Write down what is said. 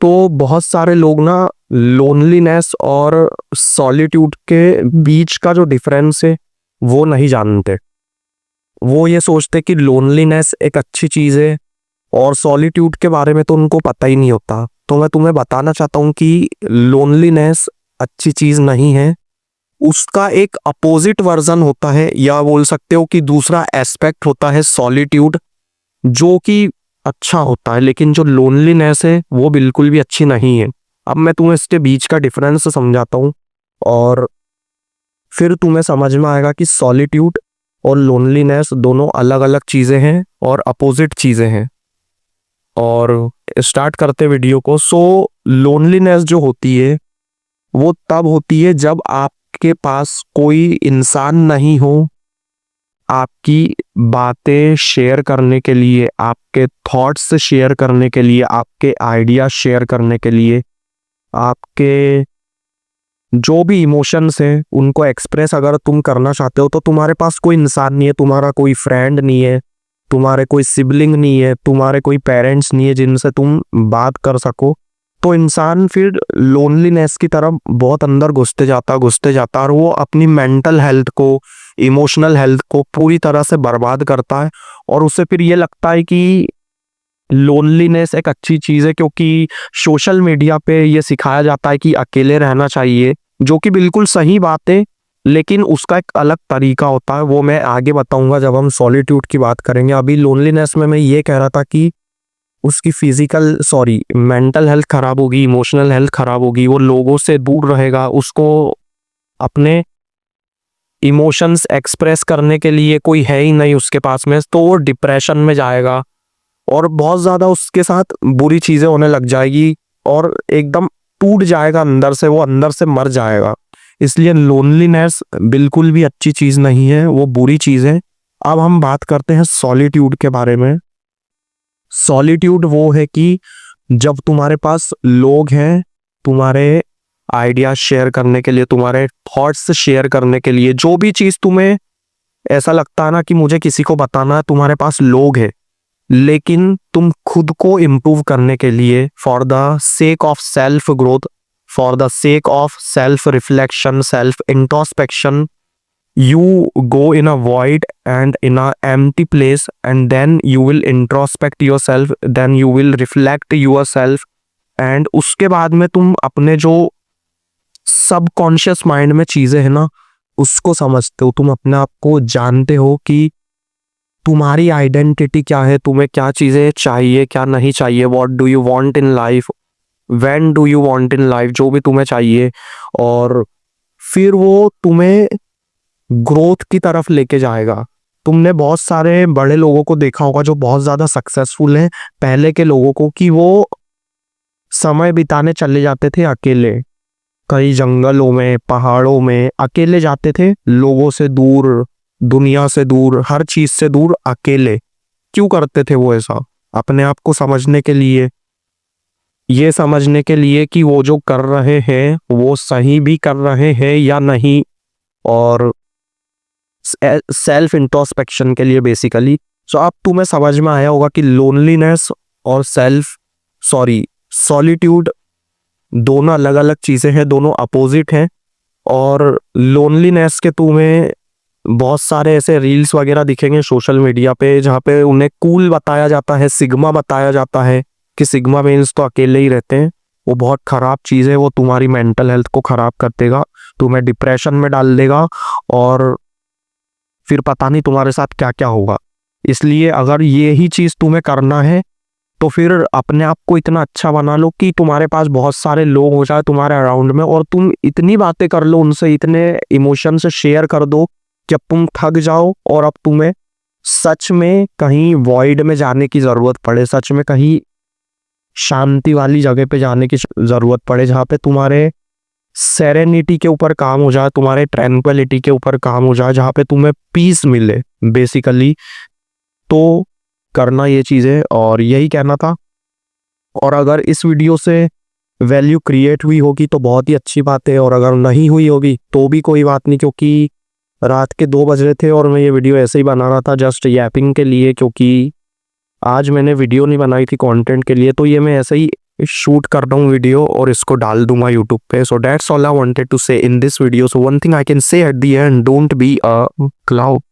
तो बहुत सारे लोग ना लोनलीनेस और सॉलिट्यूड के बीच का जो डिफरेंस है वो नहीं जानते। वो ये सोचते कि लोनलीनेस एक अच्छी चीज़ है और सॉलिट्यूड के बारे में तो उनको पता ही नहीं होता। तो मैं तुम्हें बताना चाहता हूँ कि लोनलीनेस अच्छी चीज़ नहीं है। उसका एक अपोजिट वर्जन होता है, या बोल सकते हो कि दूसरा एस्पेक्ट होता है सॉलिट्यूड, जो कि अच्छा होता है। लेकिन जो लोनलीनेस है वो बिल्कुल भी अच्छी नहीं है। अब मैं तुम्हें इसके बीच का डिफरेंस समझाता हूँ और फिर तुम्हें समझ में आएगा कि सॉलिट्यूड और लोनलीनेस दोनों अलग अलग चीज़ें हैं और अपोजिट चीज़ें हैं। और स्टार्ट करते वीडियो को। लोनलीनेस जो होती है वो तब होती है जब आपके पास कोई इंसान नहीं हो आपकी बातें शेयर करने के लिए, आपके थॉट्स शेयर करने के लिए, आपके आइडिया शेयर करने के लिए, आपके जो भी इमोशंस हैं उनको एक्सप्रेस अगर तुम करना चाहते हो तो तुम्हारे पास कोई इंसान नहीं है, तुम्हारा कोई फ्रेंड नहीं है, तुम्हारे कोई सिबलिंग नहीं है, तुम्हारे कोई पेरेंट्स नहीं है जिनसे तुम बात कर सको। तो इंसान फिर लोनलीनेस की तरफ बहुत अंदर घुसते जाता और वो अपनी मेंटल हेल्थ को, इमोशनल हेल्थ को पूरी तरह से बर्बाद करता है। और उसे फिर ये लगता है कि लोनलीनेस एक अच्छी चीज़ है, क्योंकि सोशल मीडिया पे ये सिखाया जाता है कि अकेले रहना चाहिए, जो कि बिल्कुल सही बात है। लेकिन उसका एक अलग तरीका होता है, वो मैं आगे बताऊंगा जब हम सॉलिट्यूड की बात करेंगे। अभी लोनलीनेस में मैं ये कह रहा था कि उसकी मेंटल हेल्थ खराब होगी, इमोशनल हेल्थ खराब होगी, वो लोगों से दूर रहेगा, उसको अपने इमोशंस एक्सप्रेस करने के लिए कोई है ही नहीं उसके पास में, तो वो डिप्रेशन में जाएगा और बहुत ज़्यादा उसके साथ बुरी चीज़ें होने लग जाएगी और एकदम टूट जाएगा अंदर से, वो अंदर से मर जाएगा। इसलिए लोनलीनेस बिल्कुल भी अच्छी चीज़ नहीं है, वो बुरी चीज़ है। अब हम बात करते हैं सॉलिट्यूड के बारे में। सॉलिट्यूड वो है कि जब तुम्हारे पास लोग हैं तुम्हारे आइडिया शेयर करने के लिए, तुम्हारे थॉट्स शेयर करने के लिए, जो भी चीज़ तुम्हें ऐसा लगता है ना कि मुझे किसी को बताना है, तुम्हारे पास लोग हैं, लेकिन तुम खुद को इम्प्रूव करने के लिए, for the sake of self growth, for the sake of self reflection, self introspection, you go in a void and in a empty place, and then you will introspect yourself, then you will reflect yourself, and उसके बाद में तुम अपने जो subconscious mind में चीज़ें हैं ना उसको समझते हो, तुम अपने आप को जानते हो कि तुम्हारी आइडेंटिटी क्या है, तुम्हें क्या चीज़ें चाहिए, क्या नहीं चाहिए, what do you want in life, when do you want in life, जो भी तुम्हें चाहिए। और फिर वो तुम्हें ग्रोथ की तरफ लेके जाएगा। तुमने बहुत सारे बड़े लोगों को देखा होगा जो बहुत ज़्यादा सक्सेसफुल हैं, पहले के लोगों को, कि वो समय बिताने चले जाते थे अकेले, कई जंगलों में, पहाड़ों में अकेले जाते थे, लोगों से दूर, दुनिया से दूर, हर चीज़ से दूर, अकेले। क्यों करते थे वो ऐसा? अपने आप को समझने के लिए, ये समझने के लिए कि वो जो कर रहे हैं वो सही भी कर रहे हैं या नहीं, और सेल्फ इंट्रोस्पेक्शन के लिए बेसिकली। सो अब तुम्हें समझ में आया होगा कि लोनलीनेस और सॉलिट्यूड दोनों अलग अलग चीज़ें हैं, दोनों अपोजिट हैं। और लोनलीनेस के तुम्हें बहुत सारे ऐसे रील्स वगैरह दिखेंगे सोशल मीडिया पे जहाँ पे उन्हें कूल बताया जाता है, सिग्मा बताया जाता है कि सिग्मा मीन्स तो अकेले ही रहते हैं। वो बहुत ख़राब चीज़ है, वो तुम्हारी मेंटल हेल्थ को ख़राब कर देगा, तुम्हें डिप्रेशन में डाल देगा और फिर पता नहीं तुम्हारे साथ क्या क्या होगा। इसलिए अगर ये ही चीज़ तुम्हें करना है तो फिर अपने आप को इतना अच्छा बना लो कि तुम्हारे पास बहुत सारे लोग हो जाए तुम्हारे अराउंड में, और तुम इतनी बातें कर लो उनसे, इतने इमोशन से शेयर कर दो कि अब तुम थक जाओ और अब तुम्हें सच में कहीं वॉइड में जाने की ज़रूरत पड़े, सच में कहीं शांति वाली जगह पे जाने की ज़रूरत पड़े, जहाँ पे तुम्हारे सेरेनिटी के ऊपर काम हो जाए, तुम्हारे ट्रैंक्विलिटी के ऊपर काम हो जाए, जहाँ पे तुम्हें पीस मिले बेसिकली। तो करना ये चीज़ें, और यही कहना था। और अगर इस वीडियो से वैल्यू क्रिएट हुई होगी तो बहुत ही अच्छी बात है, और अगर नहीं हुई होगी तो भी कोई बात नहीं, क्योंकि रात के 2 बज रहे थे और मैं ये वीडियो ऐसे ही बना रहा था जस्ट यैपिंग के लिए, क्योंकि आज मैंने वीडियो नहीं बनाई थी कंटेंट के लिए। तो ये मैं ऐसे ही शूट कर रहा हूँ वीडियो और इसको डाल दूंगा यूट्यूब पे. So that's all I wanted to say in this video. So one thing I can say at the end, don't be a cloud.